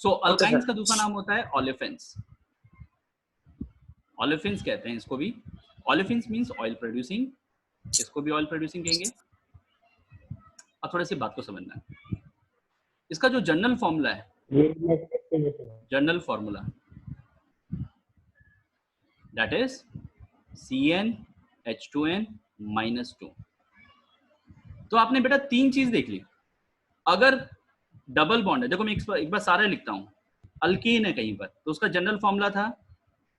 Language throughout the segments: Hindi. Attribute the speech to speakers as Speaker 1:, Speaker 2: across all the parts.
Speaker 1: सो अल्काइंस का दूसरा नाम होता है ओलेफिन्स। ओलेफिन्स कहते हैं इसको भी। ओलेफिन्स मींस ऑयल प्रोड्यूसिंग, इसको भी ऑयल प्रोड्यूसिंग कहेंगे। अब थोड़ी सी बात को समझना है। इसका जो जनरल फॉर्मूला है, general formula that is CnH2n -2। तो आपने बेटा तीन चीज देख ली। अगर डबल बॉन्ड है, देखो मैं एक बार सारा लिखता हूं, अल्कीन है कहीं पर तो उसका जनरल फॉर्मूला था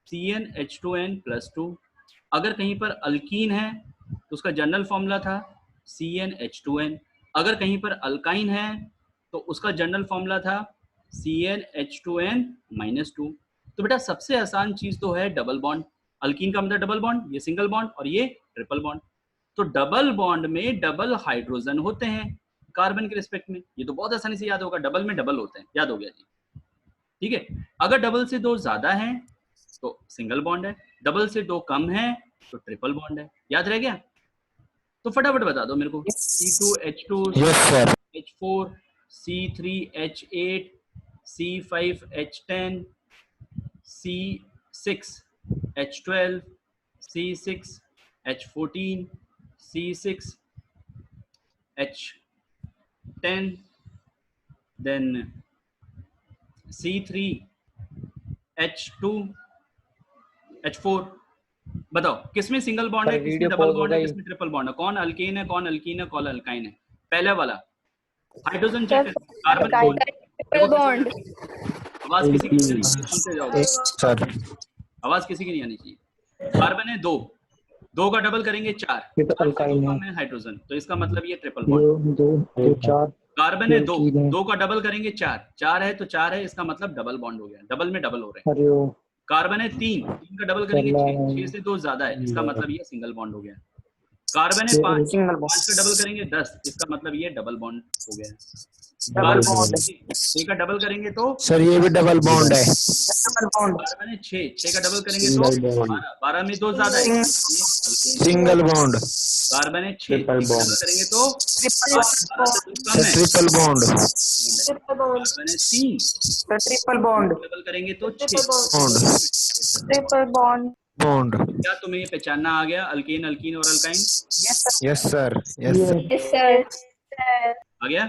Speaker 1: CnH2n +2। अगर कहीं पर अल्कीन है तो उसका जनरल फॉर्मूला था CnH2n। अगर कहीं पर अल्काइन है तो उसका जनरल फॉर्मूला था CnH2n -2। तो बेटा सबसे आसान चीज तो है डबल बॉन्ड। अल्कीन का मतलब डबल बॉन्ड, ये सिंगल बॉन्ड और ये ट्रिपल बॉन्ड। तो डबल बॉन्ड में डबल हाइड्रोजन होते हैं कार्बन के रिस्पेक्ट में। ये तो बहुत आसानी से याद होगा, डबल में डबल होते हैं, याद हो गया जी। ठीक है, अगर डबल से दो ज्यादा है तो सिंगल बॉन्ड है, डबल से दो कम है तो ट्रिपल बॉन्ड है। याद रह गया? तो फटाफट बता दो मेरे को। C2H2 H4 C3H8 C5H10 C6H12 C6H14 C6H10 then C3H2 H4। बताओ किसमें सिंगल बॉन्ड है, किसमें डबल बॉन्ड है, किसमें ट्रिपल बॉन्ड है? कौन अल्केन है, कौन अल्कीन है, कौन अल्काइन है? पहले वाला हाइड्रोजन चेक कर, कार्बन बॉन्ड। आवाज किसी की सुनते जाओगे सर, आवाज किसी की नहीं आनी चाहिए। कार्बन है दो, दो का डबल करेंगे चार, कम है हाइड्रोजन तो इसका मतलब ये ट्रिपल बॉन्ड। कार्बन है दो, दो का डबल करेंगे चार, चार है तो चार है, इसका मतलब डबल बॉन्ड हो गया, डबल में डबल हो रहे हैं। कार्बन है तीन, तीन का डबल करेंगे छह, छह से दो ज्यादा है, इसका मतलब ये सिंगल बॉन्ड हो गया। कार्बन है पांच, पांच का डबल करेंगे 10, इसका मतलब ये डबल बॉन्ड हो गया। छह का डबल करेंगे तो
Speaker 2: सर ये भी डबल बॉन्ड है।
Speaker 1: कार्बन है छह, छह का डबल करेंगे तो 12, 12 में दो ज्यादा है,
Speaker 2: सिंगल बॉन्ड।
Speaker 1: कार्बन है छह, डबल करेंगे तो कम है,
Speaker 2: ट्रिपल बॉन्ड।
Speaker 1: कार्बन है तीन,
Speaker 3: ट्रिपल बॉन्ड,
Speaker 1: डबल करेंगे तो
Speaker 3: ट्रिपल बॉन्ड।
Speaker 2: बॉन्ड।
Speaker 1: क्या तुम्हें ये पहचानना आ गया अल्केन, अल्कीन और alkyne?
Speaker 2: Yes sir, yes
Speaker 3: sir,
Speaker 1: आ गया?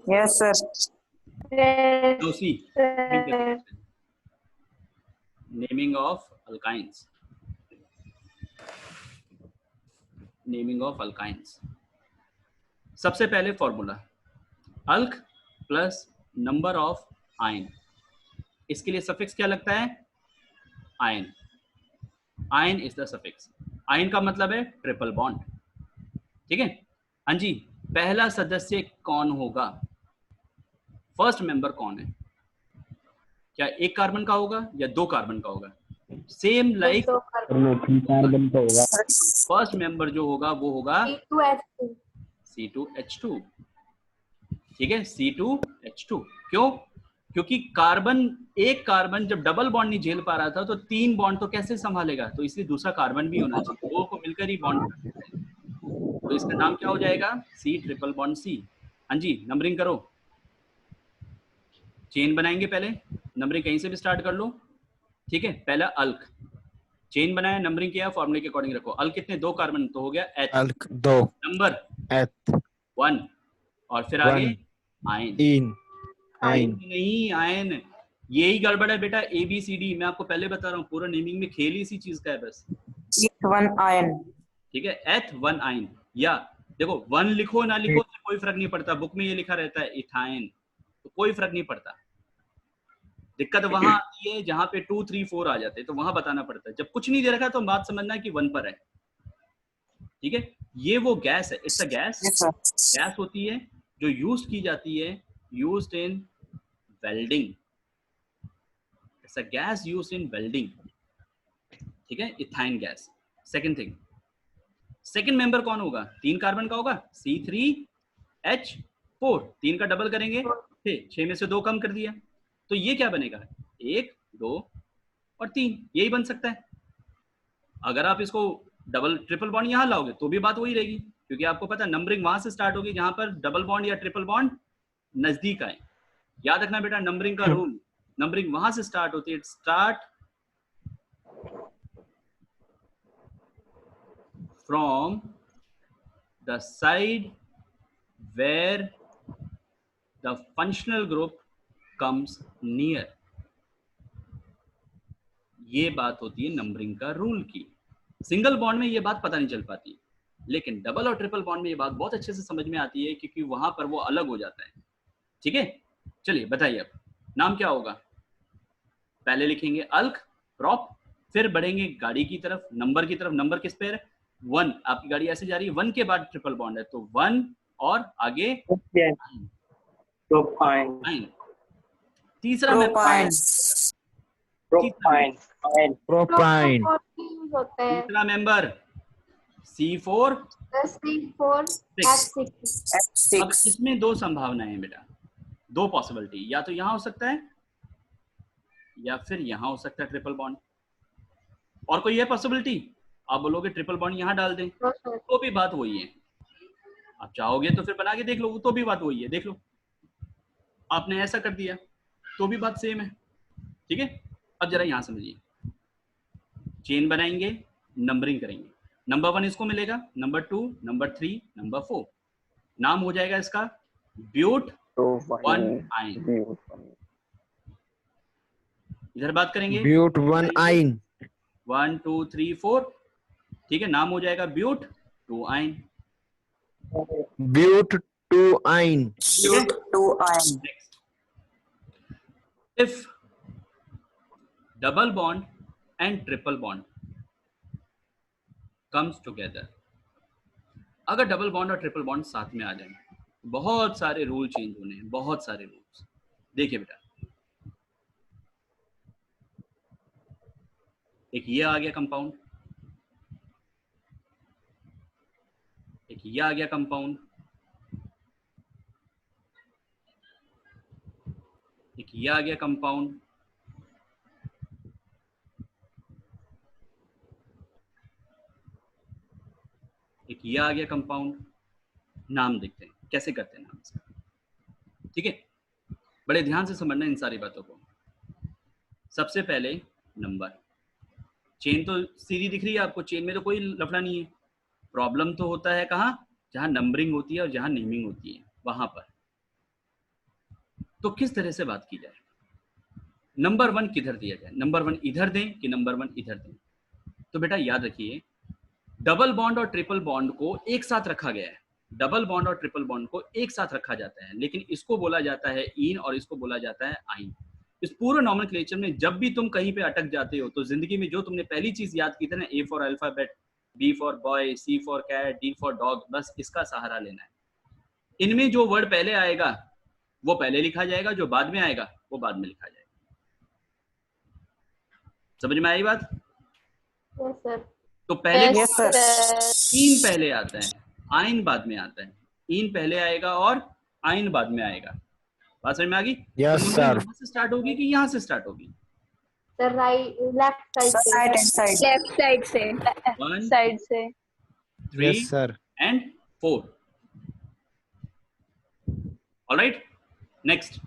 Speaker 3: Yes sir.
Speaker 1: Now see, naming of alkynes. Naming of alkynes. सबसे पहले formula alk plus number of yne. इसके लिए सफिक्स क्या लगता है? Yne. Yne is the suffix. Yne का मतलब है ट्रिपल बॉन्ड। ठीक है हाँ जी। पहला सदस्य कौन होगा? फर्स्ट मेंबर कौन है? क्या एक कार्बन का होगा या दो कार्बन का होगा? सेम लाइक
Speaker 2: कार्बन का होगा।
Speaker 1: फर्स्ट मेंबर जो होगा वो होगा C2H2। ठीक है, C2H2। क्यों? क्योंकि कार्बन, एक कार्बन जब डबल बॉन्ड नहीं झेल पा रहा था तो तीन बॉन्ड तो कैसे संभालेगा, तो इसलिए दूसरा कार्बन भी होना चाहिए, दो को मिलकर ही बॉन्ड। तो इसका नाम क्या हो जाएगा? C triple bond C। हाँ जी, नंबरिंग करो, चेन बनाएंगे पहले, नंबरिंग कहीं से भी स्टार्ट कर लो। ठीक है, पहला अल्क, चेन बनाया, नंबरिंग किया, फॉर्मूले के अकॉर्डिंग रखो। अल्क कितने? दो कार्बन तो हो गया H।
Speaker 2: अल्क दो,
Speaker 1: नंबर
Speaker 2: एथ
Speaker 1: 1 और फिर आगे आयन।
Speaker 2: इन आयन
Speaker 1: नहीं, आयन, यही गड़बड़ है बेटा। ABCD मैं आपको पहले बता रहा हूँ, पूरा नेमिंग में खेल इसी चीज का है बस।
Speaker 3: One ion.
Speaker 1: ठीक है, एथ वन आयन, या देखो वन लिखो ना लिखो तो कोई फर्क नहीं पड़ता, बुक में ये लिखा रहता है इथाइन, तो कोई फर्क नहीं पड़ता। दिक्कत वहां आती है जहां पे 2 3 4 आ जाते हैं, तो वहां बताना पड़ता है। जब कुछ नहीं दे रखा तो बात समझना कि 1 पर है। ठीक है, ये वो गैस है, इट्स अ गैस। गैस होती है जो यूज की जाती है, used in welding. It's a gas used in welding. ठीक है, ethyne gas. Second thing, second member कौन होगा? तीन कार्बन का होगा, C3H4। तीन का डबल करेंगे 6, 6 में से दो कम कर दिया, तो ये क्या बनेगा? 1 2 और 3, यही बन सकता है। अगर आप इसको डबल ट्रिपल बॉन्ड यहां लाओगे तो भी बात वही रहेगी, क्योंकि आपको पता है नंबरिंग वहां से स्टार्ट होगी जहां पर डबल बॉन्ड या ट्रिपल बॉन्ड नजदीक आए। याद रखना बेटा नंबरिंग का रूल, नंबरिंग वहां से स्टार्ट होती है, start from the side where the functional group comes near. ये बात होती है नंबरिंग का रूल की। सिंगल बॉन्ड में ये बात पता नहीं चल पाती, लेकिन डबल और ट्रिपल बॉन्ड में ये बात बहुत अच्छे से समझ में आती है, क्योंकि वहां पर वो अलग हो जाता है। ठीक है, चलिए बताइए अब नाम क्या होगा। पहले लिखेंगे अल्क प्रॉप, फिर बढ़ेंगे गाड़ी की तरफ, नंबर की तरफ। नंबर किस पे है? 1। आपकी गाड़ी ऐसे जा रही है, 1 के बाद ट्रिपल बॉन्ड है, तो 1 और आगे
Speaker 4: प्रोपाइन
Speaker 1: 9। तीसरा मेंबर,
Speaker 3: प्रोपाइन
Speaker 4: प्रोपाइन
Speaker 2: प्रोपाइन
Speaker 5: होता है
Speaker 1: तीसरा मेंबर C4
Speaker 5: C4
Speaker 1: 6।
Speaker 5: H6
Speaker 1: अब इसमें दो संभावनाएं हैं बेटा, दो पॉसिबिलिटी, या तो यहां हो सकता है या फिर यहां हो सकता है ट्रिपल बॉन्ड। और कोई है पॉसिबिलिटी? आप बोलोगे ट्रिपल बॉन्ड यहां डाल दें, तो भी बात वही है। आप चाहोगे तो फिर बना के देख लो, तो भी बात वही है, देख लो। आपने ऐसा कर दिया तो भी बात सेम है। ठीक है, अब जरा यहां समझिए, चेन बनाएंगे, नंबरिंग करेंगे। नंबर 1 इसको मिलेगा, नंबर 2, नंबर 3, नंबर 4। नाम हो जाएगा इसका ब्यूट 1 आइन। इधर बात करेंगे
Speaker 2: ब्यूट 1 आइन
Speaker 1: 1 2 3 4। ठीक है, नाम हो जाएगा ब्यूट 2 आइन।
Speaker 2: ब्यूट 2 आइन
Speaker 3: ब्यूट 2 आइन।
Speaker 1: Next, if double bond and triple bond comes together, अगर डबल बॉन्ड और ट्रिपल बॉन्ड साथ में आ जाए, बहुत सारे रूल चेंज होने हैं, बहुत सारे रूल्स। देखिए बेटा, एक ये आ गया कंपाउंड, एक ये आ गया कंपाउंड, एक ये आ गया कंपाउंड, एक ये आ गया कंपाउंड। नाम देखते हैं कैसे करते हैं नाम इसका। ठीक है, बड़े ध्यान से समझना इन सारी बातों को। सबसे पहले नंबर, चेन तो सीधी दिख रही है आपको, चेन में तो कोई लफड़ा नहीं है। प्रॉब्लम तो होता है कहाँ? जहां नंबरिंग होती है और जहां नेमिंग होती है, वहां पर। तो किस तरह से बात की जाए? नंबर 1 किधर दिया जाए? नंबर 1 इधर दें कि नंबर 1 इधर दें? तो बेटा याद रखिए, डबल बॉन्ड और ट्रिपल बॉन्ड को एक साथ रखा गया है। डबल बॉन्ड और ट्रिपल बॉन्ड को एक साथ रखा जाता है, लेकिन इसको बोला जाता है इन और इसको बोला जाता है आइन। इस पूरे नॉमेनक्लेचर में जब भी तुम कहीं पे अटक जाते हो, तो जिंदगी में जो तुमने पहली चीज याद की थी ना, A for alphabet, B for boy, C for cat, D for dog, बस इसका सहारा लेना है। इनमें जो वर्ड पहले आएगा वो पहले लिखा जाएगा, जो बाद में आएगा वो बाद में लिखा जाएगा। समझ में आई बात?
Speaker 5: यस सर
Speaker 1: तो पहले
Speaker 3: Yes, sir.
Speaker 1: इन पहले आता है, आइन बाद में आता है। इन पहले आएगा और आइन बाद में आएगा। बात समझ में आ गई?
Speaker 2: Yes,
Speaker 1: तो
Speaker 2: sir.
Speaker 1: यहाँ से स्टार्ट होगी कि यहाँ से स्टार्ट होगी?
Speaker 5: सर राइट लेफ्ट साइड से
Speaker 3: Right hand side.
Speaker 6: Left side से
Speaker 1: 1
Speaker 6: साइड से
Speaker 1: 3
Speaker 2: yes sir
Speaker 1: and 4। Alright, next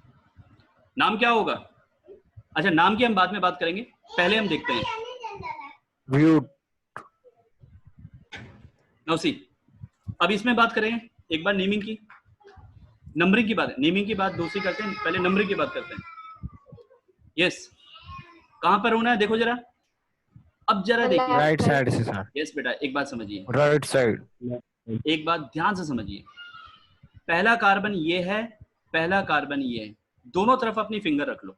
Speaker 1: नाम क्या होगा? अच्छा, नाम की हम बाद में बात करेंगे, पहले हम देखते हैं।
Speaker 2: ब्यूट
Speaker 1: नाउ सी, अब इसमें बात करें एक बार नेमिंग की, नंबरिंग की बात है, नेमिंग की बात दूसरी करते हैं, पहले नंबरिंग की बात करते हैं। यस, कहां पर होना है देखो जरा, अब जरा देखिए।
Speaker 2: राइट साइड से सर
Speaker 1: यस बेटा, एक बात समझिए,
Speaker 2: राइट साइड
Speaker 1: एक बात ध्यान से समझिए। पहला कार्बन ये है, पहला कार्बन ये है, दोनों तरफ अपनी फिंगर रख लो।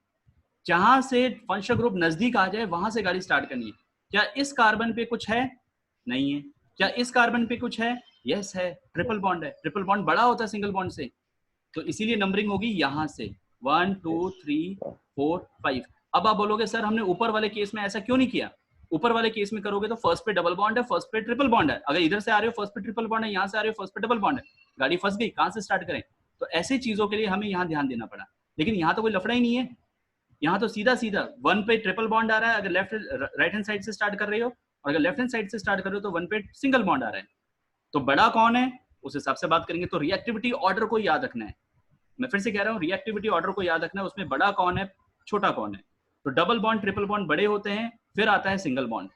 Speaker 1: जहां से फंक्शनल ग्रुप नजदीक आ जाए वहां से गाड़ी स्टार्ट करनी है। क्या इस कार्बन पे कुछ है? नहीं है। क्या इस कार्बन पे कुछ है? यस है, ट्रिपल बॉन्ड है। ट्रिपल बॉन्ड बड़ा होता है सिंगल बॉन्ड से, तो इसीलिए नंबरिंग होगी यहां से 1 2 3 4 5। अब आप बोलोगे सर हमने ऊपर वाले केस में ऐसा क्यों नहीं किया? ऊपर वाले केस में करोगे तो फर्स्ट पे डबल बॉन्ड है, फर्स्ट पे ट्रिपल बॉन्ड है। अगर इधर से आ रहे हो फर्स्ट पे ट्रिपल बॉन्ड है, यहाँ से आ रहे हो फर्स्ट पे डबल बॉन्ड है, गाड़ी फंस गई, कहां से स्टार्ट करें? तो ऐसी चीजों के लिए हमें यहाँ ध्यान देना पड़ा। लेकिन यहाँ तो कोई लफड़ा ही नहीं है, यहाँ तो सीधा सीधा 1 पे ट्रिपल बॉन्ड आ रहा है अगर लेफ्ट राइट हैंड साइड से स्टार्ट कर रहे हो, और अगर लेफ्ट हैंड साइड से स्टार्ट कर रहे हो तो 1 पे सिंगल बॉन्ड आ रहा है। तो बड़ा कौन है उस हिसाब से बात करेंगे। तो रिएक्टिविटी ऑर्डर को याद रखना है। मैं फिर से कह रहा हूँ, रिएक्टिविटी ऑर्डर को याद रखना, उसमें बड़ा कौन है, छोटा कौन है। तो डबल बॉन्ड ट्रिपल बॉन्ड बड़े होते हैं, फिर आता है सिंगल बॉन्ड,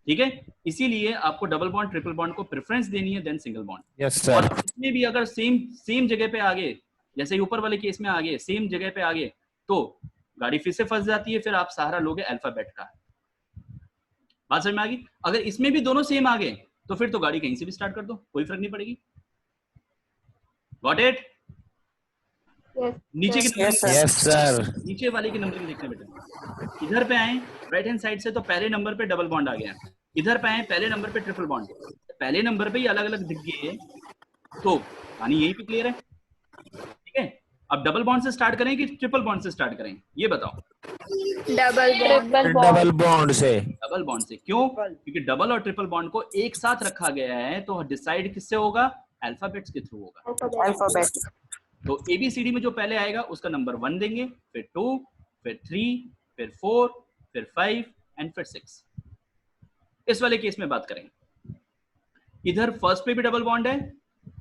Speaker 1: ठीक है। इसीलिए आपको डबल बॉन्ड ट्रिपल बॉन्ड को प्रेफरेंस देनी है then single bond.
Speaker 2: Yes sir.
Speaker 1: और इसमें भी अगर सेम जगह पे आगे, जैसे ऊपर वाले केस में आगे सेम जगह पे आगे, तो गाड़ी फिर से फंस जाती है, फिर आप सहारा लोगे अल्फाबेट का। बात समझ में आ गई? अगर इसमें भी दोनों सेम आ गए तो फिर तो गाड़ी कहीं से भी स्टार्ट कर दो, कोई फर्क नहीं पड़ेगी। Got it?
Speaker 5: Yes.
Speaker 1: नीचे की
Speaker 3: Yes, sir.
Speaker 2: Yes sir.
Speaker 1: नीचे वाले की नंबरिंग देखने बेटा। इधर पे आए राइट हैंड साइड से, तो पहले नंबर पे डबल बॉन्ड आ गया। इधर पे आए पहले नंबर पे ट्रिपल बॉन्ड, पहले नंबर पे ही अलग अलग दिख गए, तो कहानी यही पे क्लियर है, ठीक है। अब डबल बॉन्ड से स्टार्ट करें कि ट्रिपल बॉन्ड से स्टार्ट करें, ये बताओ।
Speaker 2: डबल बॉन्ड से।
Speaker 1: डबल बॉन्ड से क्यों? क्योंकि डबल और ट्रिपल बॉन्ड को एक साथ रखा गया है, तो डिसाइड किससे होगा? अल्फाबेट्स के थ्रू होगा।
Speaker 3: Alphabet.
Speaker 1: तो ABCD में जो पहले आएगा उसका नंबर 1 देंगे, फिर 2, फिर 3, फिर 4, फिर 5 एंड फिर 6। इस वाले केस में बात करेंगे, इधर फर्स्ट पे भी डबल बॉन्ड है,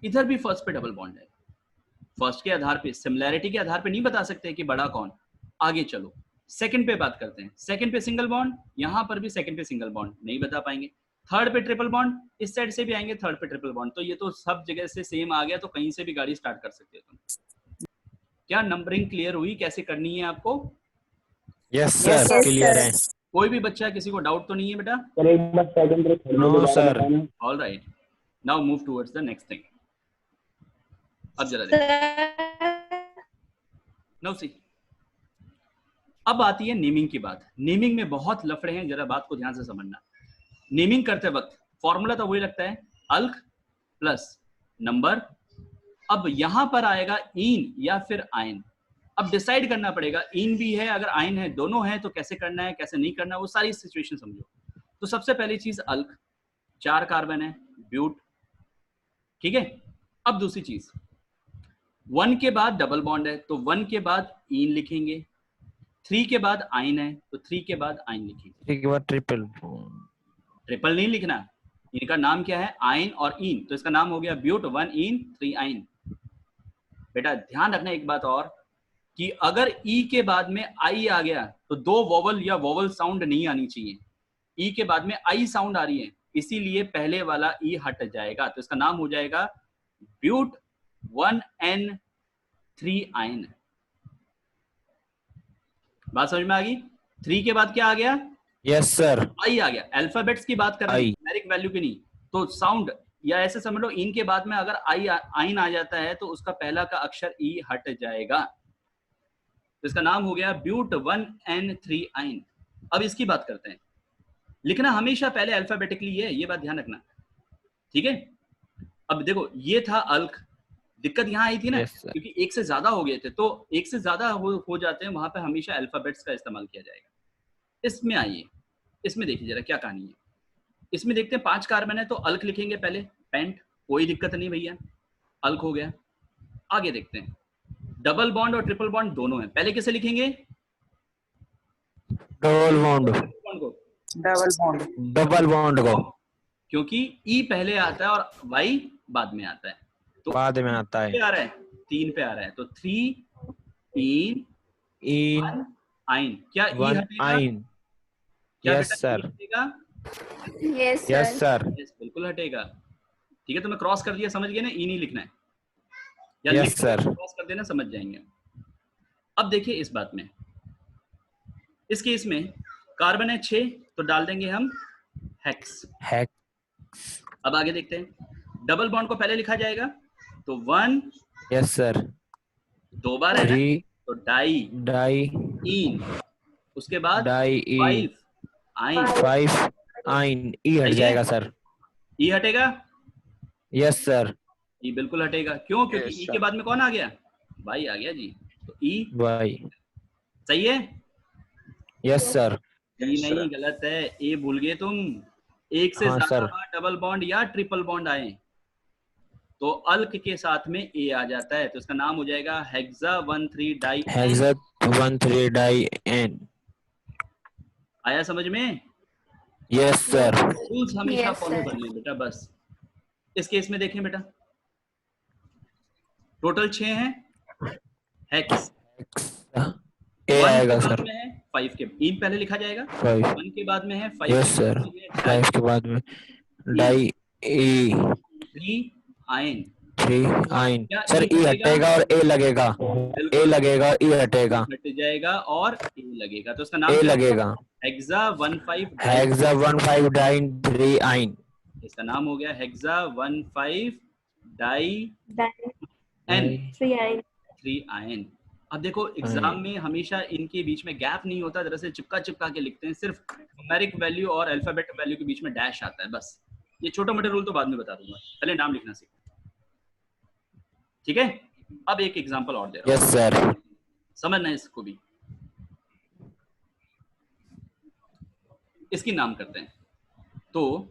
Speaker 1: इधर भी फर्स्ट पे डबल बॉन्ड है। फर्स्ट के आधार पे, सिमिलैरिटी के आधार पे नहीं बता सकते कि बड़ा कौन। आगे चलो सेकंड पे बात करते हैं। सेकंड पे सिंगल बॉन्ड, यहां पर भी सेकंड पे सिंगल बॉन्ड नहीं बता पाएंगे। थर्ड पे ट्रिपल बॉन्ड, इस साइड से भी आएंगे थर्ड पे ट्रिपल बॉन्ड, तो ये तो सब जगह से सेम आ गया, तो कहीं से भी गाड़ी स्टार्ट कर सकते हो तुम। क्या नंबरिंग क्लियर हुई कैसे करनी है आपको?
Speaker 2: Yes
Speaker 3: Yes,
Speaker 2: sir,
Speaker 3: yes,
Speaker 2: clear
Speaker 3: sir.
Speaker 2: है।
Speaker 1: कोई भी बच्चा, किसी को डाउट तो नहीं है बेटा?
Speaker 2: No sir.
Speaker 1: All right, now move towards the next thing. अब जरा देखो, नाउ सी, अब आती है नेमिंग की बात। नेमिंग में बहुत लफड़े हैं, जरा बात को ध्यान से समझना। नेमिंग करते वक्त फॉर्मूला तो वही लगता है, अल्क प्लस नंबर। अब यहां पर आएगा इन या फिर आयन। अब डिसाइड करना पड़ेगा, इन भी है अगर आयन है, दोनों है तो कैसे करना है कैसे नहीं करना, वो सारी सिचुएशन समझो। तो सबसे पहली चीज अल्क, 4 कार्बन है, ब्यूट, ठीक है। अब दूसरी चीज, 1 के बाद डबल बॉन्ड है, तो 1 के बाद इन लिखेंगे। 3 के बाद आयन है, तो 3 के बाद आयन लिखेंगे।
Speaker 2: 3 के बाद ट्रिपल।
Speaker 1: ट्रिपल नहीं लिखना, इनका नाम क्या है? आयन और इन, तो इसका नाम हो गया ब्यूट 1 इन 3 आयन। बेटा ध्यान रखना एक बात और, कि अगर ई के बाद में आई आ गया तो 2 वोवल या वोवल साउंड नहीं आनी चाहिए। ई के बाद में आई साउंड आ रही है, इसीलिए पहले वाला ई हट जाएगा, तो इसका नाम हो जाएगा ब्यूट 1N3 आयन। बात समझ में आ गई? 3 के बाद क्या आ गया?
Speaker 2: Yes sir.
Speaker 1: आई आ गया। अल्फाबेट्स की बात कर रहे हैं, न्यूमेरिक वैल्यू की नहीं। तो साउंड, या ऐसे समझ लो, इन के बाद में अगर आइन आ जाता है तो उसका पहला का अक्षर ई हट जाएगा, तो इसका नाम हो गया ब्यूट 1N3 आइन। अब इसकी बात करते हैं। लिखना हमेशा पहले अल्फाबेटिकली है, ये बात ध्यान रखना, ठीक है। अब देखो ये था अल्क, दिक्कत यहाँ आई थी ना,
Speaker 2: Yes,
Speaker 1: क्योंकि एक से ज्यादा हो गए थे, तो एक से ज्यादा हो जाते हैं, वहां पे हमेशा अल्फाबेट्स का इस्तेमाल किया जाएगा। इसमें आइए, इसमें देखिए जरा क्या कहानी है। इसमें देखते हैं 5 कार्बन है, तो अल्क लिखेंगे पहले, पेंट, कोई दिक्कत नहीं भैया, अल्क हो गया। आगे देखते हैं, डबल बॉन्ड और ट्रिपल बॉन्ड दोनों है, पहले किसे लिखेंगे?
Speaker 2: Double bond.
Speaker 1: बॉन्ड को,
Speaker 3: Double bond.
Speaker 2: डबल बॉन्ड को,
Speaker 1: क्योंकि ई पहले आता है और वाई बाद में आता है, तो
Speaker 2: बाद में आता है।
Speaker 1: पे आ रहा है, 3 पे आ रहा है, तो 3 इन
Speaker 2: इन
Speaker 1: आइन। क्या ई
Speaker 2: 1
Speaker 1: हटेगा?
Speaker 2: आइन।
Speaker 1: क्या
Speaker 2: यस
Speaker 1: बेटा ई
Speaker 2: सर।
Speaker 1: हटेगा?
Speaker 2: Yes sir.
Speaker 1: यस बिल्कुल हटेगा, ठीक है। तो मैं क्रॉस कर दिया, समझ गए ना, ई नहीं लिखना है, या
Speaker 2: Yes,
Speaker 1: लिख
Speaker 2: sir.
Speaker 1: क्रॉस कर देना, समझ जाएंगे। अब देखिए इस बात में, इस केस में कार्बन है 6, तो डाल देंगे हम हेक्स।
Speaker 2: हेक्स।
Speaker 1: अब आगे देखते हैं, डबल बॉन्ड को पहले लिखा जाएगा, तो 1,
Speaker 2: यस सर।
Speaker 1: 2 बार है ना,
Speaker 2: 3
Speaker 1: तो डाई
Speaker 2: डाई
Speaker 1: इन, उसके बाद
Speaker 2: डाई
Speaker 1: 5 आइन।
Speaker 2: 5 आइन। ई हट
Speaker 1: सही है?
Speaker 2: जाएगा सर।
Speaker 1: ई हटेगा?
Speaker 2: Yes sir.
Speaker 1: ई बिल्कुल हटेगा, क्यों? क्योंकि
Speaker 3: Yes,
Speaker 1: ई
Speaker 3: sir.
Speaker 1: के बाद में कौन आ गया? वाई आ गया जी, तो ई
Speaker 2: वाई।
Speaker 1: सही है।
Speaker 2: Yes sir.
Speaker 1: E
Speaker 3: Yes, sir.
Speaker 1: नहीं, गलत है, ए भूल गए तुम। एक से
Speaker 2: हाँ,
Speaker 1: ज्यादा
Speaker 2: सर।
Speaker 1: बार डबल बॉन्ड या ट्रिपल बॉन्ड आए तो अल्क के साथ में ए आ जाता है, तो इसका नाम हो जाएगा hexa 1,3 di.
Speaker 2: Hexa 1,3 di ene.
Speaker 1: आया समझ में?
Speaker 2: Yes sir.
Speaker 1: रूल्स हमेशा
Speaker 5: Yes,
Speaker 1: फॉलो
Speaker 5: sir.
Speaker 1: कर लें बेटा, बस। इस केस में देखें बेटा, टोटल 6 हैं हेक्स।
Speaker 2: ए
Speaker 1: 1 के
Speaker 2: आएगा
Speaker 1: बाद
Speaker 2: सर।
Speaker 1: में है 5 के इन पहले लिखा जाएगा।
Speaker 2: 5
Speaker 1: 1 के बाद में है 5
Speaker 2: यस
Speaker 1: के
Speaker 2: सर।
Speaker 1: बाद में है
Speaker 2: 5 के बाद में डाई ई
Speaker 1: 3 आयन।
Speaker 2: 3 आइन।
Speaker 1: क्या
Speaker 2: सर
Speaker 1: ई
Speaker 2: ई
Speaker 1: हटेगा?
Speaker 2: हटेगा और ए लगेगा। ए
Speaker 1: बिल्कुल
Speaker 2: लगेगा ई हटेगा।
Speaker 1: हट जाएगा और ए लगेगा, तो उसका नाम
Speaker 2: ए
Speaker 1: क्या होगा?
Speaker 2: लगेगा।
Speaker 1: Hexa 15 die.
Speaker 2: हेक्सा 15 डाइन 3 आइन।
Speaker 1: इसका नाम हो गया hexa 15 di
Speaker 5: Then
Speaker 1: ene
Speaker 5: 3 iron.
Speaker 1: 3 ion. अब देखो एग्जाम में हमेशा इनके बीच में गैप नहीं होता, दरअसल चिपका चिपका के लिखते हैं, सिर्फ न्यूमेरिक वैल्यू और अल्फाबेट वैल्यू के बीच में डैश आता है बस। ये छोटा मोटा रूल तो बाद में बता दूंगा, पहले नाम लिखना सीखो, ठीक है। अब एक एग्जांपल और दे रहा
Speaker 2: यस सर।
Speaker 1: हूं, समझना इसको भी। इसकी नाम करते हैं, तो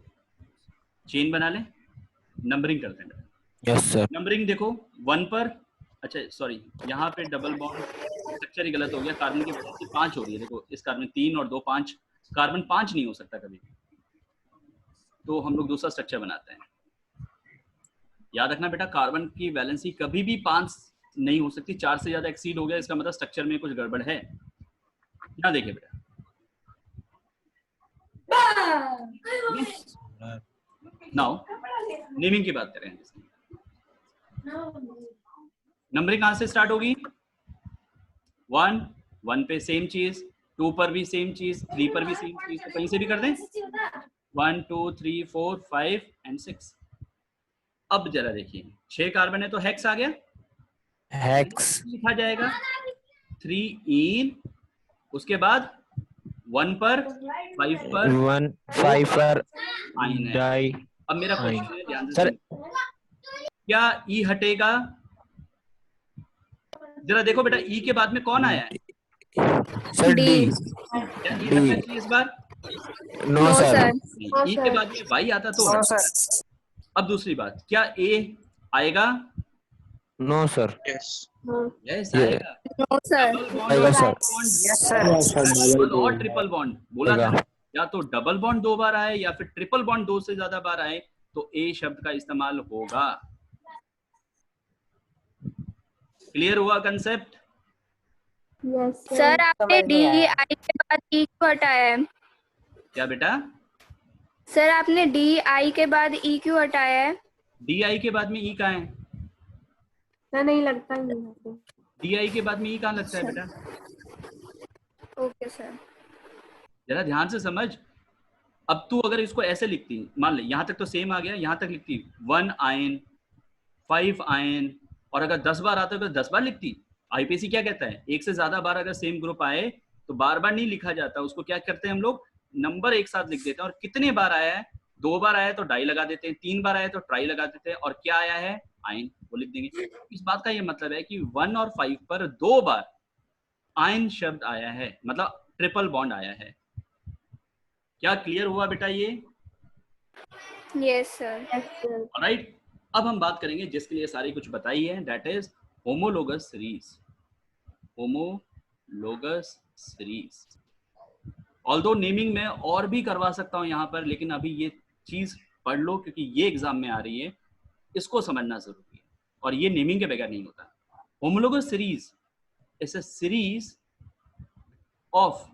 Speaker 1: चेन बना लें, नंबरिंग करते हैं।
Speaker 2: Yes sir.
Speaker 1: नंबरिंग देखो 1 पर, अच्छा सॉरी यहाँ पे डबल बॉन्ड स्ट्रक्चर ही गलत हो गया, कार्बन की वैलेंसी 5 हो रही है। देखो इस कार्बन 3 और 2 5, कार्बन 5 नहीं हो सकता कभी, तो हम लोग दूसरा स्ट्रक्चर बनाते हैं। याद रखना बेटा, कार्बन की वैलेंसी कभी भी 5 नहीं हो सकती, 4 से ज्यादा एक्सीड हो गया इसका मतलब स्ट्रक्चर में कुछ गड़बड़ है। यहाँ देखिए बेटा, नाउ नेमिंग की बात करें। नंबरिंग कहां से स्टार्ट होगी? 1 पे सेम चीज, 2 पर भी सेम चीज, 3 पर भी सेम चीज, तो कहीं से भी कर दें। 1 2 3 4 5 एंड 6। अब जरा देखिए 6 कार्बन है तो हेक्स आ गया,
Speaker 2: हेक्स
Speaker 1: लिखा जाएगा 3 इन, उसके बाद 1 पर 5 पर
Speaker 2: 1 5 पर
Speaker 1: आइन है।
Speaker 2: डाई
Speaker 1: अब मेरा
Speaker 2: आइन।
Speaker 1: क्वेश्चन है, ध्यान से
Speaker 2: सर
Speaker 1: सुनो, क्या ई हटेगा? जरा देखो बेटा, ई के बाद में कौन आया है?
Speaker 2: Sir D.
Speaker 1: क्या ई
Speaker 2: डी
Speaker 1: हटना चाहिए इस बार?
Speaker 2: No sir.
Speaker 1: ई के बाद में वाई आता तो
Speaker 4: No,
Speaker 1: हटता।
Speaker 4: sir.
Speaker 1: अब दूसरी बात, क्या ए आएगा?
Speaker 2: No sir.
Speaker 4: Yes.
Speaker 5: No.
Speaker 1: Yes
Speaker 2: ये
Speaker 1: आएगा।
Speaker 5: No, sir.
Speaker 1: डबल बॉन्ड
Speaker 2: आएगा
Speaker 1: और
Speaker 2: sir.
Speaker 1: Triple bond,
Speaker 4: Yes, sir.
Speaker 1: Double और ट्रिपल बॉन्ड बोला था
Speaker 2: आएगा।
Speaker 1: ना, या तो डबल बॉन्ड 2 बार आए या फिर ट्रिपल बॉन्ड 2 से ज्यादा बार आए तो ए शब्द का इस्तेमाल होगा। क्लियर हुआ कंसेप्ट?
Speaker 5: Yes, sir.
Speaker 6: सर आपने
Speaker 3: समझ
Speaker 6: डी
Speaker 3: में आया।
Speaker 6: आई के बाद ई क्यों हटाया है?
Speaker 1: क्या बेटा?
Speaker 6: सर आपने डी आई के बाद ई क्यों हटाया है?
Speaker 1: डी आई के बाद में ई कहाँ है?
Speaker 5: ना नहीं लगता ही नहीं है।
Speaker 1: डी आई के बाद में ई कहाँ लगता है बेटा?
Speaker 6: Okay sir.
Speaker 1: जरा ध्यान से समझ। अब तू अगर इसको ऐसे लिखती, मान ले यहाँ तक तो सेम आ गया, यहाँ तक लिखती 1 आयन 5 आयन, और अगर 10 बार आता है तो 10 बार लिखती। आईपीसी क्या कहता है, एक से ज्यादा बार अगर सेम ग्रुप आए तो बार बार नहीं लिखा जाता, उसको क्या करते हैं हम लोग, नंबर एक साथ लिख देते हैं। और कितने बार आया है, 2 बार आया है तो डाई लगा देते हैं, 3 बार आया है तो ट्राई लगा देते हैं, और क्या आया है, आयन, वो लिख देंगे। इस बात का ये मतलब है कि 1 और 5 पर 2 बार आयन शब्द आया है, मतलब ट्रिपल बॉन्ड आया है। क्या क्लियर हुआ बेटा ये?
Speaker 6: Yes sir.
Speaker 5: Yes, sir.
Speaker 1: Right. अब हम बात करेंगे जिसके लिए सारी कुछ बताई है, that is homologous series. Homologous series, although naming में और भी करवा सकता हूं यहाँ पर, लेकिन अभी ये चीज पढ़ लो क्योंकि ये एग्जाम में आ रही है, इसको समझना जरूरी है, और ये नेमिंग के बगैर नहीं होता। Homologous series is a series of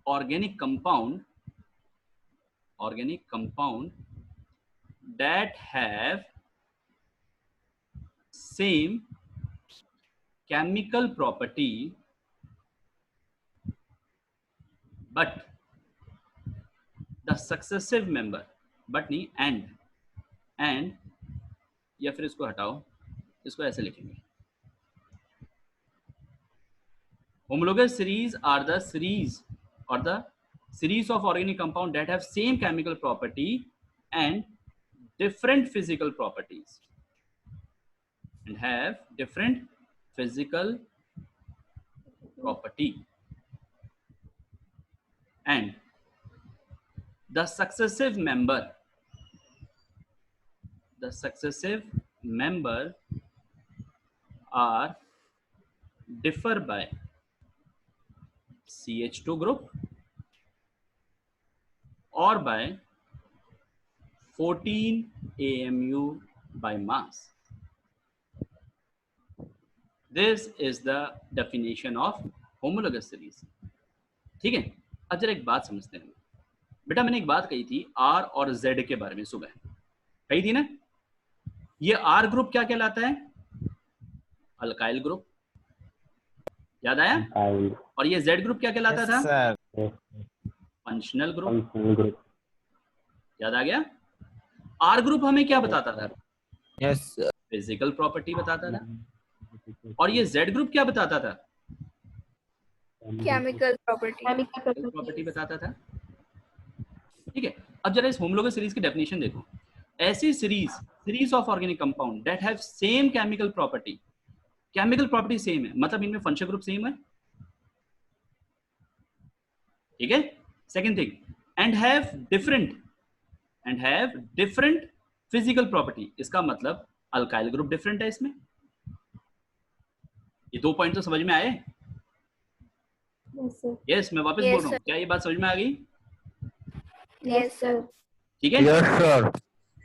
Speaker 1: organic compound that have same chemical property but the successive member, but नहीं and या फिर इसको हटाओ, इसको ऐसे लिखेंगे, homologous series are the series or the series of organic compound that have same chemical property and different physical properties and have different physical property, and the successive member are differ by CH2 group or by 14 AMU by mass. This is the definition of homologous series. ठीक है, अब जरा एक बात समझते हैं बेटा। मैंने एक बात कही थी आर और जेड के बारे में, सुबह कही थी ना। ये आर ग्रुप क्या कहलाता है? अल्काइल ग्रुप, याद आया? और ये जेड ग्रुप क्या कहलाता था? फंक्शनल ग्रुप, याद आ गया? आर ग्रुप हमें क्या बताता था?
Speaker 2: यस
Speaker 1: फिजिकल प्रॉपर्टी बताता था। और ये जेड ग्रुप क्या बताता था?
Speaker 6: Chemical property.
Speaker 1: प्रॉपर्टी बताता था। ठीक है, अब जरा इस होमोलोगस सीरीज की डेफिनेशन देखो। ऐसी series of organic compound that have same chemical property, chemical property same है, मतलब इनमें फंक्शनल ग्रुप सेम है। ठीक है, second thing, and have different physical property, इसका मतलब अल्काइल ग्रुप डिफरेंट है इसमें। ये 2 पॉइंट तो समझ में आए? यस, मैं वापस बोल रहा हूँ, क्या ये बात समझ में आ गई?
Speaker 6: Yes sir.
Speaker 1: ठीक है,
Speaker 2: यस सर।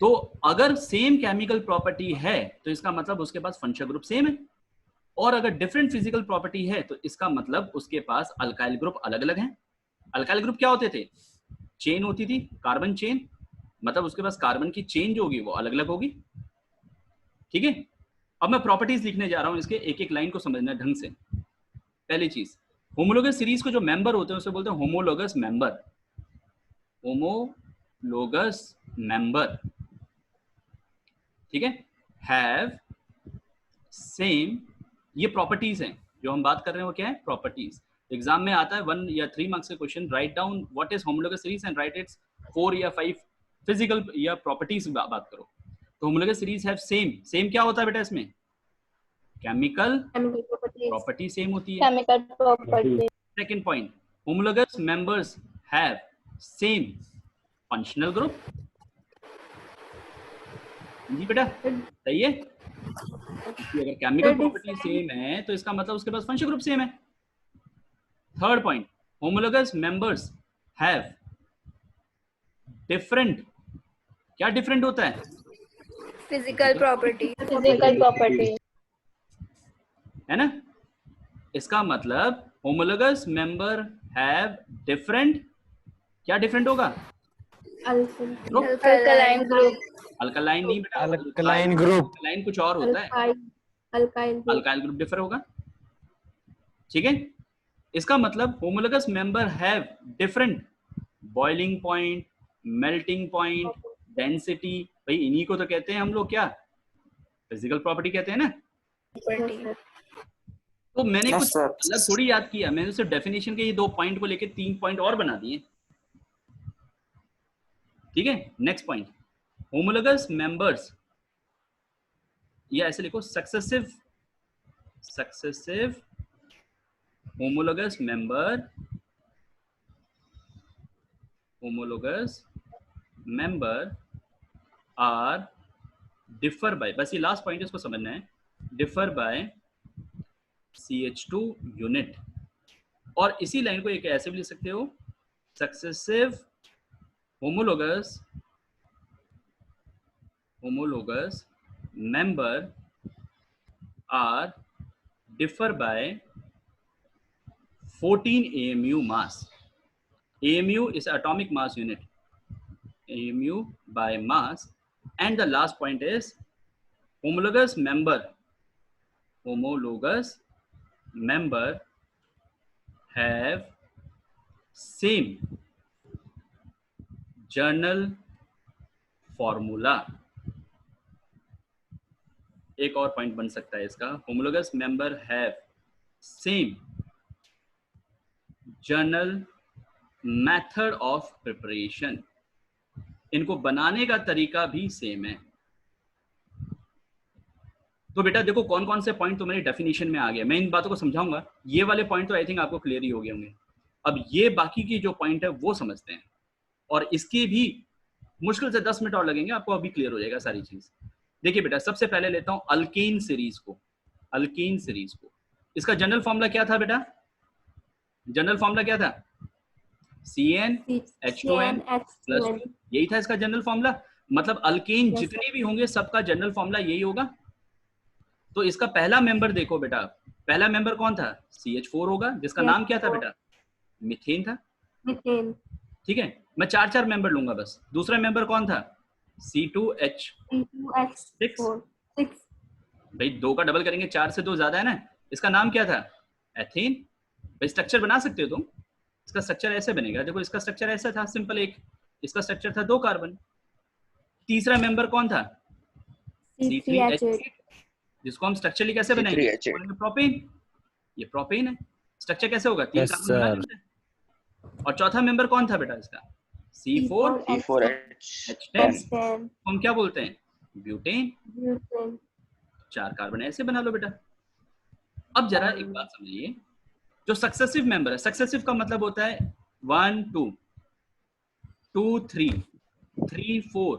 Speaker 1: तो अगर सेम केमिकल प्रॉपर्टी है तो इसका मतलब उसके पास फंक्शनल ग्रुप सेम है, और अगर डिफरेंट फिजिकल प्रॉपर्टी है तो इसका मतलब उसके पास अल्काइल ग्रुप अलग अलग हैं। अल्काइल ग्रुप क्या होते थे? चेन होती थी, कार्बन चेन, मतलब उसके पास कार्बन की चेन जो होगी वो अलग अलग होगी। ठीक है, अब मैं प्रॉपर्टीज लिखने जा रहा हूं इसके, एक एक लाइन को समझना ढंग से। पहली चीज, होमोलोगस सीरीज को जो मेंबर होते हैं उसे बोलते हैं होमोलोगस मेंबर। होमोलोगस मेंबर, ठीक है, हैव सेम, ये प्रॉपर्टीज हैं जो हम बात कर रहे हैं, वो क्या है? प्रॉपर्टीज। एग्जाम में आता है 1 या 3 मार्क्स के question, write down what is homologous series and right it's 4 या 5 फिजिकल या प्रॉपर्टीज बात करो। तो होमोलोगस सीरीज हैव सेम क्या होता है बेटा इसमें? केमिकल प्रॉपर्टी सेम होती है।
Speaker 6: Chemical property.
Speaker 1: Second point, homologous members have same functional group. जी बेटा, सही है? अगर केमिकल प्रॉपर्टी सेम है तो इसका मतलब उसके पास फंक्शनल ग्रुप सेम है। Third point, homologous members have different, क्या डिफरेंट होता है?
Speaker 6: Physical property.
Speaker 1: है ना? इसका मतलब होमोलोगस मेंबर हैव डिफरेंट, क्या डिफरेंट होगा?
Speaker 6: Alkaline group.
Speaker 1: अल्कालाइन नहीं बेटा,
Speaker 2: अल्कालाइन ग्रुप।
Speaker 1: अल्कालाइन कुछ और होता है, अल्काइल ग्रुप डिफर होगा। ठीक है, इसका मतलब homologous member have different boiling point, melting point, density. भाई इन्हीं को तो कहते हैं हम लोग क्या? फिजिकल प्रॉपर्टी कहते हैं ना। तो मैंने
Speaker 3: Yes,
Speaker 1: कुछ
Speaker 3: sir.
Speaker 1: अलग थोड़ी याद किया, मैंने सिर्फ डेफिनेशन के ये 2 पॉइंट को लेके 3 पॉइंट और बना दिए। ठीक है, नेक्स्ट पॉइंट, होमोलोगस मेंबर्स, ये ऐसे लिखो, successive homologous member are differ by, बस ये लास्ट पॉइंट इसको समझना है, डिफर बाय CH2 यूनिट। और इसी लाइन को एक ऐसे भी लिख सकते हो, successive homologous member are differ by 14 AMU mass. AMU is atomic mass unit. AMU by mass. And the last point is homologous member have same journal formula. एक और पॉइंट बन सकता है इसका, homologous member have same journal method of preparation. इनको बनाने का तरीका भी सेम है। तो बेटा देखो कौन कौन से पॉइंट तो मेरी डेफिनेशन में आ गया, मैं इन बातों को समझाऊंगा। ये वाले पॉइंट तो आई थिंक आपको क्लियर ही हो गए होंगे। अब ये बाकी की जो पॉइंट है वो समझते हैं, और इसके भी मुश्किल से 10 मिनट और लगेंगे, आपको अभी क्लियर हो जाएगा सारी चीज। देखिए बेटा, सबसे पहले लेता हूं अल्केन सीरीज को। इसका जनरल फॉर्मूला क्या था बेटा? जनरल फॉर्मूला क्या था? CnH2n +2, यही था इसका जनरल फॉर्मूला। मतलब अल्केन जितने भी होंगे सबका जनरल फॉर्मूला यही होगा। तो इसका पहला मेंबर देखो बेटा, पहला मेंबर कौन था? CH4 होगा, जिसका नाम क्या था बेटा? मीथेन था।
Speaker 5: मीथेन।
Speaker 1: ठीक है, मैं 4 मेंबर लूंगा बस। दूसरा मेंबर कौन था? C2H6।
Speaker 5: C2H4 6।
Speaker 1: भाई 2 का डबल करेंगे, 4 से 2 ज्यादा है ना। इसका नाम क्या था? एथेन। भाई स्ट्रक्चर बना सकते हो तुम, इसका स्ट्रक्चर ऐसे बनेगा। देखो इसका स्ट्रक्चर ऐसा था, सिंपल एक, इसका स्ट्रक्चर था 2 कार्बन। तीसरा मेंबर कौन था?
Speaker 5: C3H8।
Speaker 1: जिसको हम स्ट्रक्चरली कैसे बनाएंगे?
Speaker 4: C3H8।
Speaker 1: प्रोपेन। ये प्रोपेन है। स्ट्रक्चर कैसे होगा? 3
Speaker 2: Yes,
Speaker 1: कार्बन बना
Speaker 2: sir.
Speaker 1: लेते हैं। और चौथा मेंबर कौन था बेटा इसका? C4H10।
Speaker 5: H10।
Speaker 1: हम क्या बोलते हैं? ब्यूटेन।
Speaker 5: ब्यूटेन।
Speaker 1: 4 कार्बन ऐसे बना लो बेटा। अब जरा एक बात समझिए, जो सक्सेसिव मेंबर है, सक्सेसिव का मतलब होता है 1 2 2 3 3 4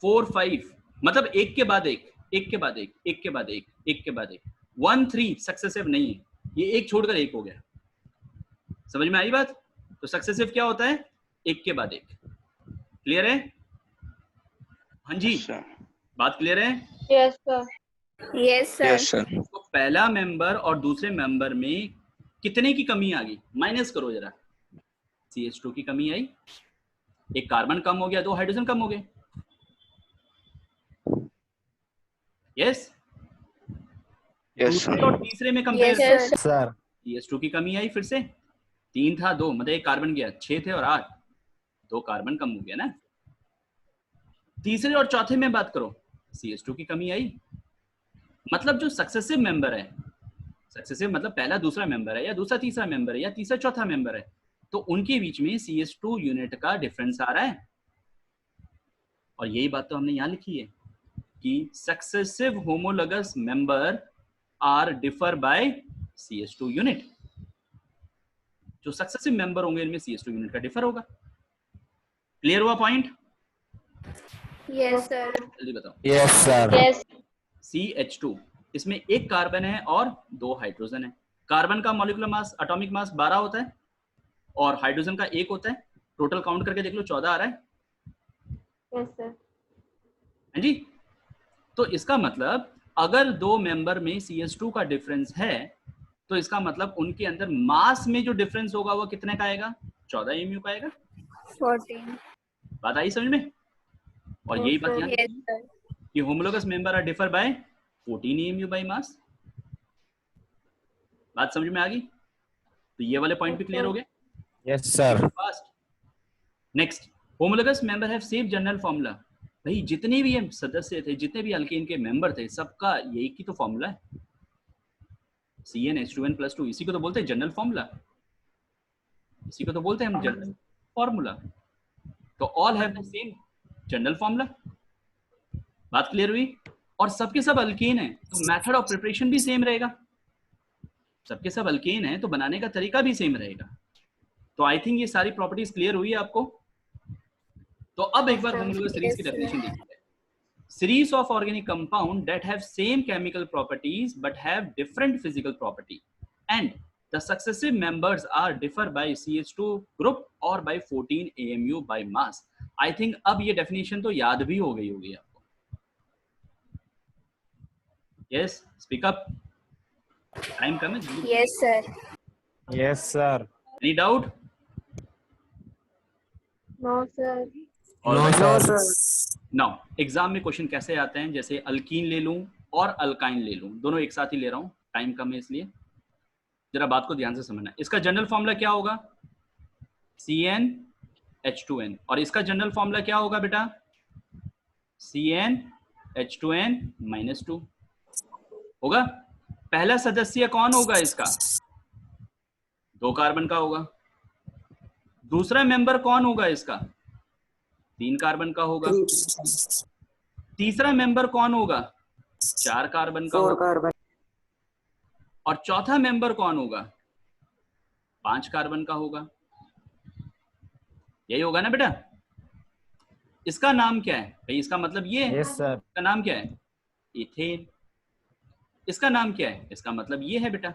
Speaker 1: 4 5, मतलब एक के बाद एक, एक के बाद एक, एक के बाद एक, एक के बाद एक। 1 3 सक्सेसिव नहीं है, ये एक छोड़कर एक हो गया। समझ में आई बात? तो सक्सेसिव क्या होता है? एक के बाद एक। क्लियर है? हाँ जी, बात क्लियर है?
Speaker 6: Yes sir. Yes sir.
Speaker 4: Yes sir.
Speaker 1: तो पहला मेंबर और दूसरे मेंबर में कितने की कमी आ गई? माइनस करो जरा। CH2 की कमी आई, एक कार्बन कम हो गया, 2 हाइड्रोजन कम हो गए। यस, दूसरे और तीसरे में कंपेयर
Speaker 6: यस
Speaker 2: Sir.
Speaker 1: CH2 की कमी आई, फिर से 3 था 2, मतलब एक कार्बन गया, 6 थे और 8, 2 कार्बन कम हो गया ना। तीसरे और चौथे में बात करो, CH2 की कमी आई। मतलब जो सक्सेसिव मेंबर है, सक्सेसिव मतलब पहला दूसरा मेंबर है, या दूसरा तीसरा मेंबर है, या तीसरा चौथा मेंबर है, तो उनके बीच में CH2 यूनिट का डिफरेंस आ रहा है। और यही बात तो हमने यहाँ लिखी है कि successive homologous member are differ by CH2 unit. जो सक्सेसिव मेंबर होंगे इनमें CH2 यूनिट का डिफर होगा। क्लियर हुआ पॉइंट?
Speaker 6: Yes sir.
Speaker 1: जल्दी बताओ।
Speaker 2: Yes, sir.
Speaker 6: यस।
Speaker 1: CH2, इसमें एक कार्बन है और 2 हाइड्रोजन है। कार्बन का मॉलिक्यूलर मास, एटॉमिक मास 12 होता है और हाइड्रोजन का 1 होता है। टोटल काउंट करके देख लो, 14 आ रहा है।
Speaker 5: Yes sir.
Speaker 1: हाँ जी, तो इसका मतलब अगर 2 मेंबर में CH2 का डिफरेंस है, तो इसका मतलब उनके अंदर मास में जो डिफरेंस होगा वो कितने का आएगा? 14 mu का आएगा।
Speaker 6: 14।
Speaker 1: बात आई समझ में? और यही बात यहाँ
Speaker 6: यस सर।
Speaker 1: कि homologous member are differ by 14 mu by mass. बात समझ में आ गई? तो ये वाले पॉइंट भी क्लियर हो गए।
Speaker 2: Yes, sir.
Speaker 1: Fast. Next, homologous member have same general formula. भाई जितने भी ये सदस्य थे, जितने भी अल्केन के मेंबर थे, सबका यही की तो फॉर्मूला है, CnH2n+2। इसी को तो बोलते हैं जनरल फॉर्मूला, इसी को तो बोलते हैं हम जनरल फॉर्मूला। तो all have the same general formula. बात क्लियर हुई? और सबके सब अल्केन है, तो मेथड ऑफ प्रिपरेशन भी सेम रहेगा। सबके सब अल्केन है तो बनाने का तरीका भी सेम रहेगा। तो आई थिंक ये सारी प्रॉपर्टीज क्लियर हुई है आपको। तो अब एक बार होमोलोगस सीरीज की डेफिनेशन देखिए। Series of organic compound that have same chemical properties but have different physical property, and the successive members are differ by CH2 group or by 14 AMU by mass. I think अब ये definition तो याद भी हो गई होगी आपको। Yes, speak up. Time कम है।
Speaker 6: Yes sir.
Speaker 2: Yes, sir.
Speaker 1: Any doubt?
Speaker 5: No sir.
Speaker 2: No, sir.
Speaker 1: Now exam में क्वेश्चन कैसे आते हैं, जैसे अल्कीन ले लूं और अल्काइन ले लूं, दोनों एक साथ ही ले रहा हूं, टाइम कम है इसलिए जरा बात को ध्यान से समझना। इसका जनरल फॉर्मूला क्या होगा? CnH2n। और इसका जनरल फॉर्मूला क्या होगा बेटा? CnH2n-2 होगा। पहला सदस्य कौन होगा इसका? 2 कार्बन का होगा। दूसरा मेंबर कौन होगा इसका? 3 कार्बन का होगा। तीसरा मेंबर कौन होगा? 4 कार्बन का
Speaker 3: 4
Speaker 1: होगा।
Speaker 3: carbon.
Speaker 1: और चौथा मेंबर कौन होगा? 5 कार्बन का होगा। यही होगा ना बेटा? इसका नाम क्या है भाई? इसका मतलब ये है।
Speaker 2: Yes, sir.
Speaker 1: इसका नाम क्या है? इथेन। इसका नाम क्या है? इसका मतलब ये है बेटा।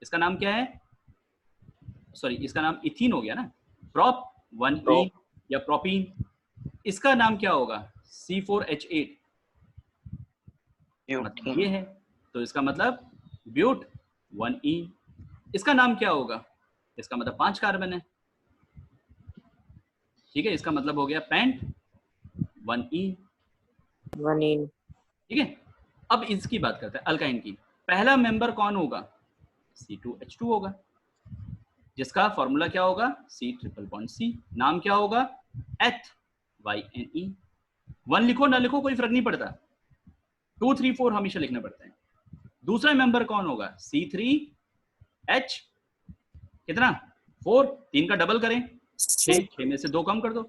Speaker 1: इसका नाम क्या है? सॉरी, इसका नाम इथीन हो गया ना, प्रोप 1E या प्रोपीन। इसका नाम क्या होगा? C4H8। मतलब ये है, तो इसका मतलब ब्यूट 1ene। इसका नाम क्या होगा? इसका मतलब 5 कार्बन है, ठीक है, इसका मतलब हो गया पेंट 1ene।
Speaker 3: 1ene।
Speaker 1: ठीक है, अब इसकी बात करते हैं अल्काइन की। पहला मेंबर कौन होगा? C2H2 होगा, जिसका फॉर्मूला क्या होगा? C triple bond C। नाम क्या होगा? HYNE। 1 लिखो ना लिखो कोई फर्क नहीं पड़ता, 2 3 4 हमेशा लिखना पड़ता है। दूसरा मेंबर कौन होगा? C3H कितना? 4। 3 का डबल करें 6, 6 में से 2 कम कर दो,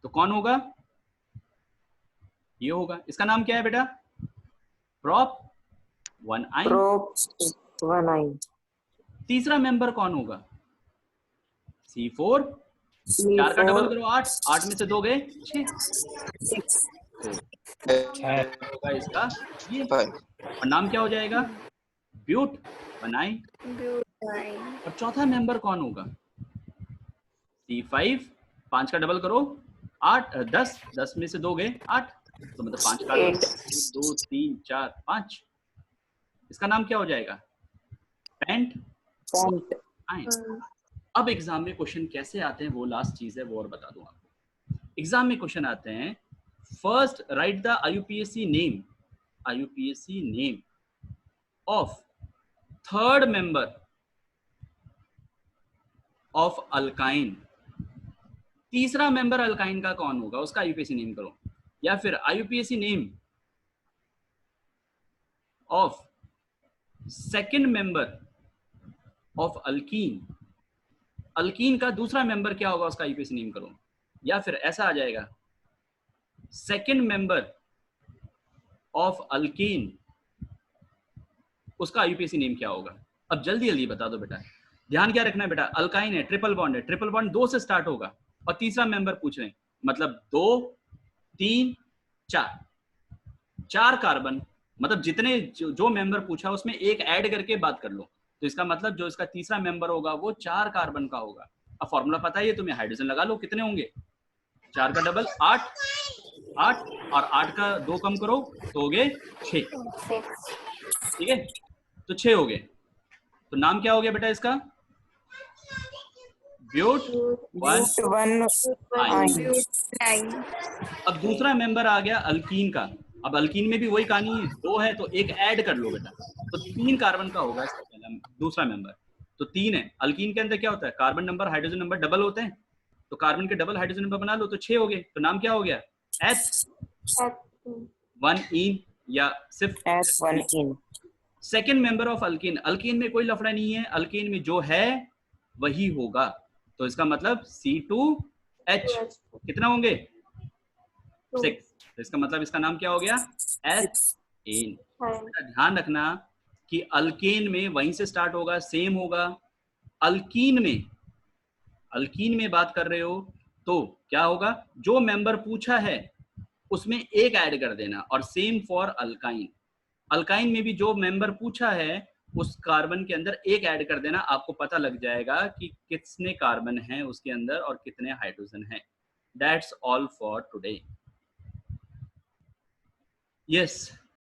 Speaker 1: तो कौन होगा? ये होगा। इसका नाम क्या है बेटा? Prop 1ine।
Speaker 3: Prop 1ine।
Speaker 1: तीसरा मेंबर कौन होगा? C4। 4 का डबल करो 8, 8 में से 2 गए 6,
Speaker 3: 6।
Speaker 1: तो होगा इसका ये, और नाम क्या हो जाएगा? Butyne 1ine।
Speaker 6: ब्यूटाइन।
Speaker 1: और चौथा मेंबर कौन होगा? C5। 5 का डबल करो 8, 10, 10 में से 2 गए 8, तो मतलब 5 का 1 2 3 4 5। इसका नाम क्या हो जाएगा? Paint 1ine। अब एग्जाम में क्वेश्चन कैसे आते हैं वो लास्ट चीज है, वो और बता दूं आपको। एग्जाम में क्वेश्चन आते हैं, first right the IUPAC name of third member of alkyne. तीसरा मेंबर अल्काइन का कौन होगा, उसका IUPAC नेम करो, या फिर IUPAC name of second member of alkyne. Alkyne का दूसरा मेंबर क्या होगा, उसका IUPAC नेम करो, या फिर ऐसा आ जाएगा सेकंड मेंबर ऑफ अल्कीन, उसका IUPAC नेम क्या होगा। अब जल्दी जल्दी बता दो बेटा, ध्यान क्या रखना है बेटा, अल्काइन है, ट्रिपल बॉन्ड है, ट्रिपल बॉन्ड 2 से स्टार्ट होगा और तीसरा मेंबर पूछ रहे हैं, मतलब 2 3 4, 4 कार्बन, मतलब जितने जो मेंबर पूछा उसमें एक ऐड करके बात कर लो, तो इसका मतलब जो इसका तीसरा मेंबर होगा वो 4 कार्बन का होगा। अब फॉर्मूला पता है ये तुम्हें, हाइड्रोजन लगा लो, कितने होंगे? 4 का डबल 8, 8 और 8 का 2 कम करो तो हो गए 6, ठीक है, तो 6 हो गए। तो नाम क्या हो गया बेटा इसका? Butyne 1ine।
Speaker 6: ब्यूटाइन।
Speaker 1: अब दूसरा मेंबर आ गया अल्कीन का। अब अल्कीन में भी वही कहानी है, 2 है तो एक ऐड कर लो बेटा, तो 3 कार्बन का होगा इसका पहला दूसरा मेंबर, तो 3 है। अल्कीन के अंदर क्या होता है, carbon number hydrogen number double होते हैं, तो कार्बन के डबल हाइड्रोजन नंबर बना लो तो 6 हो गए, तो नाम क्या हो गया? H1ene या सिर्फ
Speaker 3: S1ene।
Speaker 1: Second member of alkyne. Alkyne में कोई लफड़ा नहीं है, अल्कीन में जो है वही होगा, तो इसका मतलब C2H कितना होंगे? 6, तो इसका मतलब इसका नाम क्या हो गया? S-ene। ध्यान रखना कि अल्केन में वहीं से स्टार्ट होगा, सेम होगा। अल्कीन में बात कर रहे हो तो क्या होगा, जो मेंबर पूछा है उसमें एक ऐड कर देना, और सेम फॉर अल्काइन। अल्काइन में भी जो मेंबर पूछा है उस कार्बन के अंदर एक ऐड कर देना, आपको पता लग जाएगा कि कितने कार्बन हैं उसके अंदर और कितने हाइड्रोजन हैं। That's all for today. Yes